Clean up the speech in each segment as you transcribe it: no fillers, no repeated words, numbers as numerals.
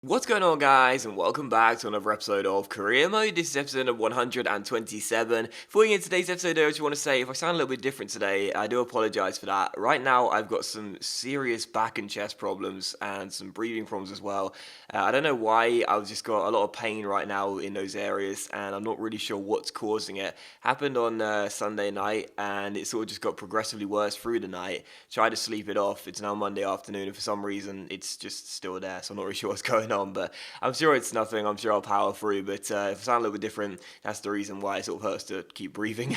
What's going on, guys, and welcome back to another episode of Career Mode. This is episode number 127. Before we get into today's episode, I just want to say, if I sound a little bit different today, I do apologize for that. Right now, I've got some serious back and chest problems and some breathing problems as well. I don't know why, I've just got a lot of pain right now in those areas, and I'm not really sure what's causing it. Happened on Sunday night, and it sort of just got progressively worse through the night. Tried to sleep it off. It's now Monday afternoon, and for some reason, it's just still there, so I'm not really sure what's going on, but I'm sure it's nothing. I'm sure I'll power through, but if I sound a little bit different, that's the reason why it sort of hurts to keep breathing,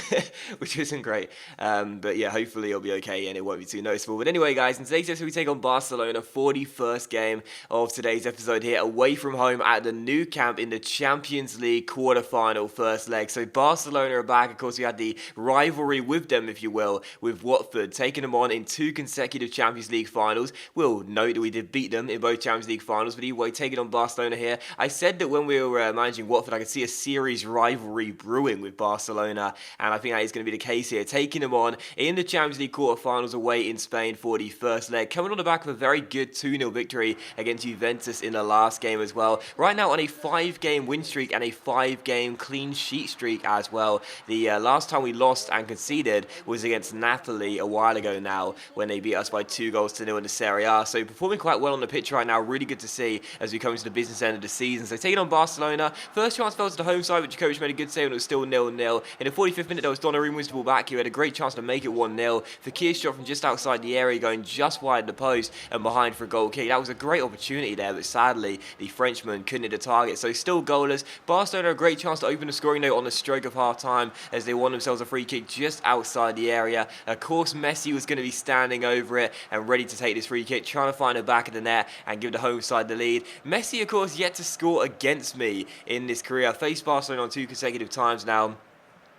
which isn't great. But yeah, hopefully it'll be okay and it won't be too noticeable. But anyway, guys, in today's episode, we take on Barcelona, 41st game of today's episode here, away from home at the Nou Camp in the Champions League quarter-final first leg. So Barcelona are back. Of course, we had the rivalry with them, if you will, with Watford, taking them on in two consecutive Champions League finals. We'll note that we did beat them in both Champions League finals, but anyway, taking on Barcelona here. I said that when we were managing Watford, I could see a series rivalry brewing with Barcelona, and I think that is going to be the case here. Taking them on in the Champions League quarterfinals away in Spain for the first leg, coming on the back of a very good 2-0 victory against Juventus in the last game as well. Right now on a 5-game win streak and a 5-game clean sheet streak as well. The last time we lost and conceded was against Napoli a while ago now, when they beat us by 2-0 in the Serie A. So performing quite well on the pitch right now. Really good to see as we come into the business end of the season. So taking on Barcelona, first chance fell to the home side, which Coach made a good save and it was still 0-0. In the 45th minute, there was Donnarumma with the ball back. He had a great chance to make it 1-0. Fakir's shot from just outside the area, going just wide the post and behind for a goal kick. That was a great opportunity there, but sadly, the Frenchman couldn't hit the target. So still goalless. Barcelona a great chance to open the scoring note on the stroke of half time as they won themselves a free kick just outside the area. Of course, Messi was going to be standing over it and ready to take this free kick, trying to find the back of the net and give the home side the lead. Messi, of course, yet to score against me in this career. I faced Barcelona on 2 consecutive times now,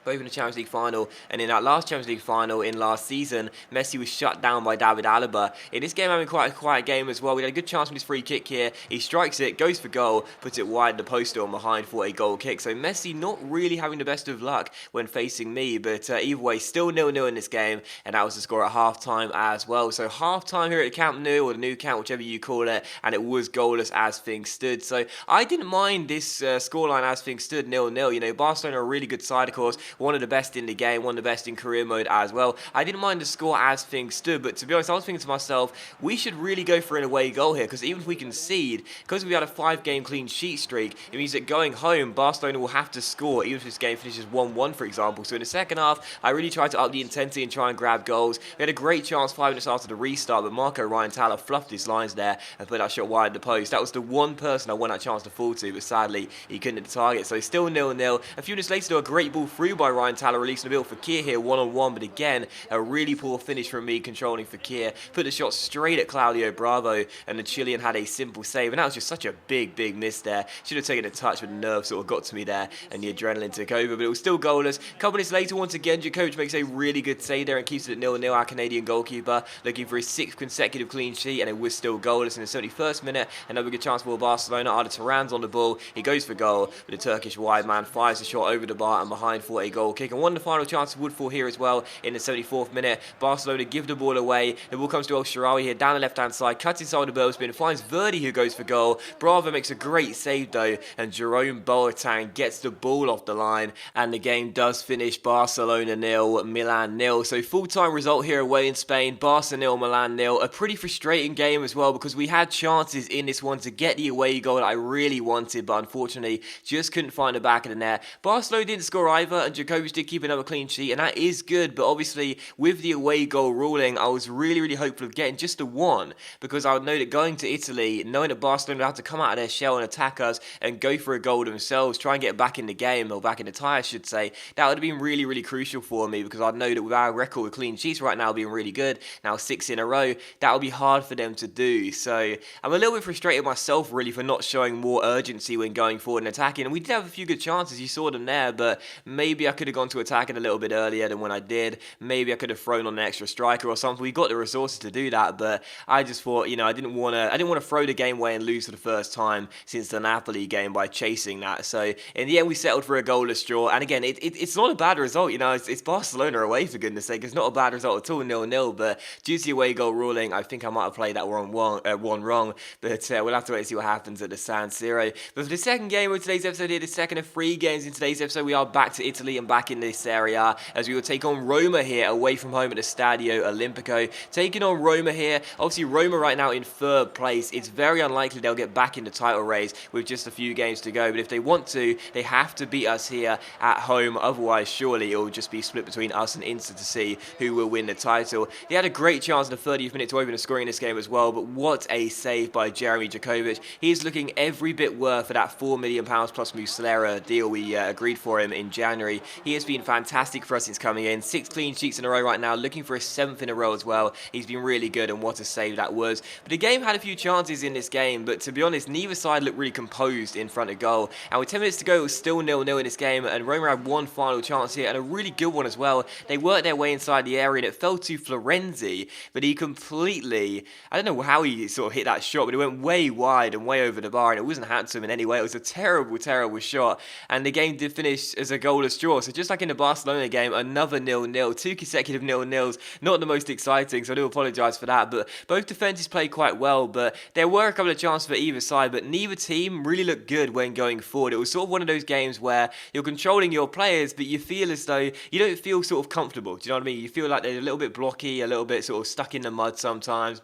both in the Champions League final, and in that last Champions League final in last season, Messi was shut down by David Alaba. In this game, having quite a quiet game as well. We had a good chance from his free kick here. He strikes it, goes for goal, puts it wide the post on behind for a goal kick. So Messi not really having the best of luck when facing me, but either way, still 0-0 in this game, and that was the score at half-time as well. So half-time here at the Camp Nou, or the Nou Camp, whichever you call it, and it was goalless as things stood. So I didn't mind this scoreline as things stood, 0-0. You know, Barcelona are a really good side, of course. One of the best in the game, one of the best in career mode as well. I didn't mind the score as things stood, but to be honest, I was thinking to myself, we should really go for an away goal here, because even if we concede, because we had a 5-game clean sheet streak, it means that going home, Barcelona will have to score, even if this game finishes 1-1, for example. So in the second half, I really tried to up the intensity and try and grab goals. We had a great chance 5 minutes after the restart, but Marco Ryan Tala fluffed his lines there and put that shot wide of the post. That was the one person I wanted that chance to fall to, but sadly, he couldn't hit the target. So still 0-0. A few minutes later, though, a great ball through by Ryan Tala, releasing the ball for Fakir here one-on-one, but again, a really poor finish from me controlling Fakir. Put the shot straight at Claudio Bravo, and the Chilean had a simple save, and that was just such a big miss there. Should have taken a touch, but the nerve sort of got to me there, and the adrenaline took over, but it was still goalless. A couple minutes later, once again, Djokovic makes a really good save there and keeps it at 0-0. Our Canadian goalkeeper looking for his 6th consecutive clean sheet, and it was still goalless in the 71st minute. Another good chance for Barcelona. Arda Turan's on the ball. He goes for goal, but the Turkish wide man fires the shot over the bar and behind for a goal kick. And one of the final chances would fall here as well in the 74th minute. Barcelona give the ball away. The ball comes to El Shaarawy here down the left-hand side, cuts inside the ball spin, finds Verdi who goes for goal. Bravo makes a great save though, and Jerome Boateng gets the ball off the line, and the game does finish Barcelona 0, Milan 0. So full-time result here away in Spain, Barca 0, Milan 0. A pretty frustrating game as well, because we had chances in this one to get the away goal that I really wanted, but unfortunately just couldn't find the back of the net. Barcelona didn't score either, and Djokovic did keep another clean sheet, and that is good, but obviously with the away goal ruling, I was really hopeful of getting just the one, because I would know that going to Italy, knowing that Barcelona would have to come out of their shell and attack us and go for a goal themselves, try and get back in the game, or back in the tie I should say, that would have been really crucial for me, because I'd know that with our record with clean sheets right now being really good, now 6 in a row, that would be hard for them to do. So I'm a little bit frustrated myself really for not showing more urgency when going forward and attacking, and we did have a few good chances, you saw them there, but maybe I could have gone to attacking a little bit earlier than when I did. Maybe I could have thrown on an extra striker or something. We got the resources to do that, but I just thought, I didn't want to throw the game away and lose for the first time since the Napoli game by chasing that. So in the end, we settled for a goalless draw. And again, it's not a bad result. It's Barcelona away, for goodness sake. It's not a bad result at all, 0-0. But due to the away goal ruling, I think I might have played that one wrong. But we'll have to wait and see what happens at the San Siro. But for the second game of today's episode here, the second of 3 games in today's episode, we are back to Italy and back in this area as we will take on Roma here away from home at the Stadio Olimpico. Taking on Roma here. Obviously, Roma right now in 3rd place. It's very unlikely they'll get back in the title race with just a few games to go. But if they want to, they have to beat us here at home. Otherwise, surely it will just be split between us and Inter to see who will win the title. They had a great chance in the 30th minute to open the scoring in this game as well. But what a save by Jeremy Jakovic. He's looking every bit worth of that £4 million plus Muslera deal we agreed for him in January. He has been fantastic for us since coming in. 6 clean sheets in a row right now, looking for a 7th in a row as well. He's been really good, and what a save that was. But the game had a few chances in this game, but to be honest, neither side looked really composed in front of goal. And with 10 minutes to go, it was still 0-0 in this game, and Roma had one final chance here, and a really good one as well. They worked their way inside the area, and it fell to Florenzi, but he completely, I don't know how he sort of hit that shot, but it went way wide and way over the bar, and it wasn't handsome in any way. It was a terrible, terrible shot, and the game did finish as a goalless draw. So just like in the Barcelona game, another 0-0, 2 consecutive 0-0s, not the most exciting, so I do apologise for that, but both defences played quite well, but there were a couple of chances for either side, but neither team really looked good when going forward. It was sort of one of those games where you're controlling your players, but you feel as though you don't feel sort of comfortable. Do you know what I mean? You feel like they're a little bit blocky, a little bit sort of stuck in the mud sometimes.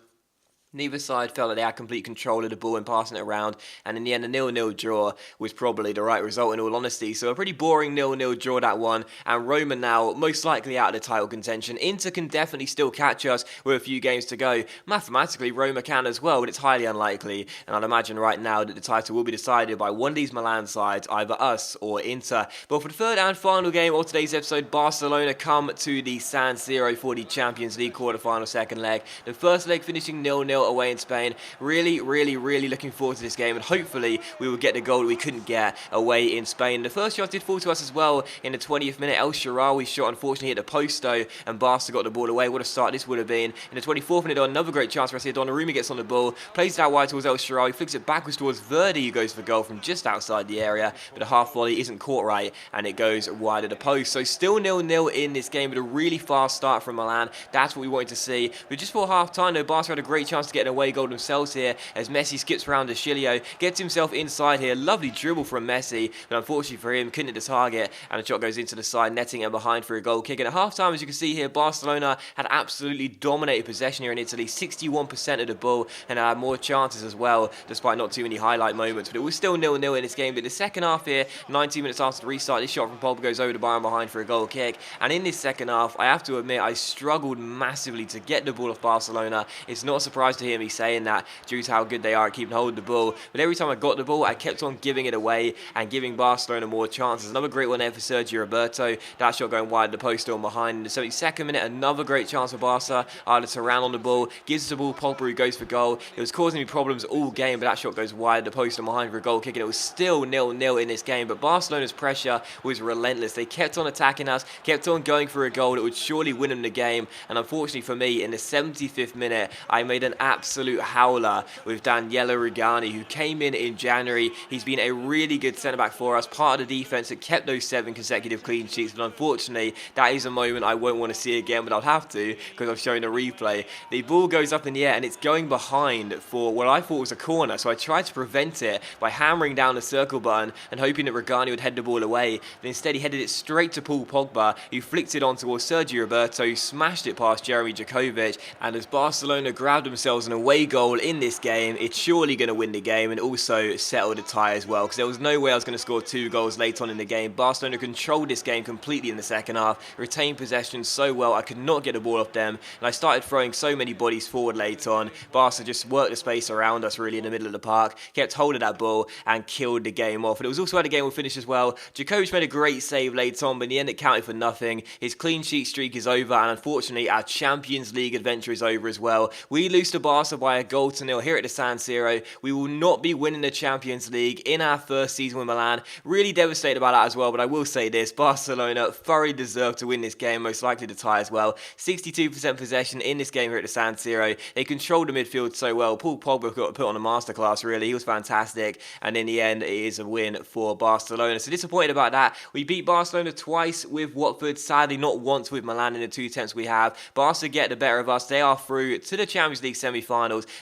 Neither side felt that they had complete control of the ball and passing it around, and in the end, a 0-0 draw was probably the right result in all honesty. So a pretty boring 0-0 draw that one, and Roma now most likely out of the title contention. Inter can definitely still catch us with a few games to go. Mathematically, Roma can as well, but it's highly unlikely, and I'd imagine right now that the title will be decided by one of these Milan sides, either us or Inter. But for the third and final game of today's episode, Barcelona come to the San Siro for the Champions League quarter-final second leg. The first leg finishing 0-0 away in Spain. Really looking forward to this game, and hopefully we will get the goal that we couldn't get away in Spain. The first shot did fall to us as well in the 20th minute. El Shaarawy's shot unfortunately hit the post though, and Barca got the ball away. What a start this would have been. In the 24th minute, another great chance for us here. Donnarumma gets on the ball, plays it out wide towards El Shaarawy, flicks it backwards towards Verdi, who goes for goal from just outside the area, but a half volley isn't caught right, and it goes wide of the post. So still 0-0 in this game, but a really fast start from Milan. That's what we wanted to see. But just for half time though, Barca had a great chance to get an away goal themselves here as Messi skips around De Chilio, gets himself inside here. Lovely dribble from Messi, but unfortunately for him, couldn't hit the target, and the shot goes into the side netting and behind for a goal kick. And at half time, as you can see here, Barcelona had absolutely dominated possession here in Italy, 61% of the ball, and had more chances as well, despite not too many highlight moments. But it was still 0-0 in this game. But the second half here, 19 minutes after the restart, this shot from Pogba goes over the bar and behind for a goal kick. And in this second half, I have to admit, I struggled massively to get the ball off Barcelona. It's not a surprise to hear me saying that due to how good they are at keeping hold of the ball. But every time I got the ball, I kept on giving it away and giving Barcelona more chances. Another great one there for Sergio Roberto. That shot going wide, the post on behind. In the 72nd minute, another great chance for Barca. Arda Turan on the ball, gives the ball, Pogba who goes for goal. It was causing me problems all game, but that shot goes wide, the post on behind for a goal kick, and it was still 0-0 in this game. But Barcelona's pressure was relentless. They kept on attacking us, kept on going for a goal that would surely win them the game. And unfortunately for me, in the 75th minute, I made an absolute howler with Daniele Rugani, who came in January. He's been a really good centre-back for us, part of the defence that kept those 7 consecutive clean sheets, but unfortunately, that is a moment I won't want to see again, but I'll have to, because I've shown a replay. The ball goes up in the air, and it's going behind for what I thought was a corner, so I tried to prevent it by hammering down the circle button and hoping that Rugani would head the ball away, but instead he headed it straight to Paul Pogba, who flicked it on towards Sergio Roberto, who smashed it past Jeremy Jakovic, and as Barcelona grabbed themselves an away goal in this game, it's surely going to win the game and also settle the tie as well, because there was no way I was going to score 2 goals late on in the game. Barcelona controlled this game completely in the second half, retained possession so well, I could not get the ball off them, and I started throwing so many bodies forward late on. Barca just worked the space around us really in the middle of the park, kept hold of that ball and killed the game off. And it was also how the game will finish as well. Jakovic made a great save late on, but in the end it counted for nothing. His clean sheet streak is over, and unfortunately our Champions League adventure is over as well. We lose to Barca by a goal to nil here at the San Siro. We will not be winning the Champions League in our first season with Milan. Really devastated about that as well, but I will say this, Barcelona thoroughly deserved to win this game, most likely to tie as well. 62% possession in this game here at the San Siro. They controlled the midfield so well. Paul Pogba got put on a masterclass, really. He was fantastic, and in the end, it is a win for Barcelona. So disappointed about that. We beat Barcelona twice with Watford, sadly not once with Milan in the 2 attempts we have. Barca get the better of us. They are through to the Champions League semi-finals,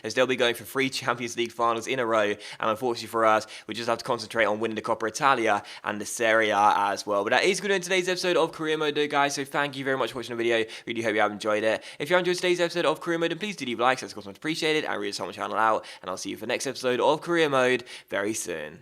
as they'll be going for 3 Champions League finals in a row, and unfortunately for us, we just have to concentrate on winning the Coppa Italia and the Serie A as well. But that is going to end today's episode of Career Mode, though, guys, so thank you very much for watching the video. Really hope you have enjoyed it. If you have enjoyed today's episode of Career Mode, then please do leave likes. That's of course much appreciated, and really help my channel out, and I'll see you for the next episode of Career Mode very soon.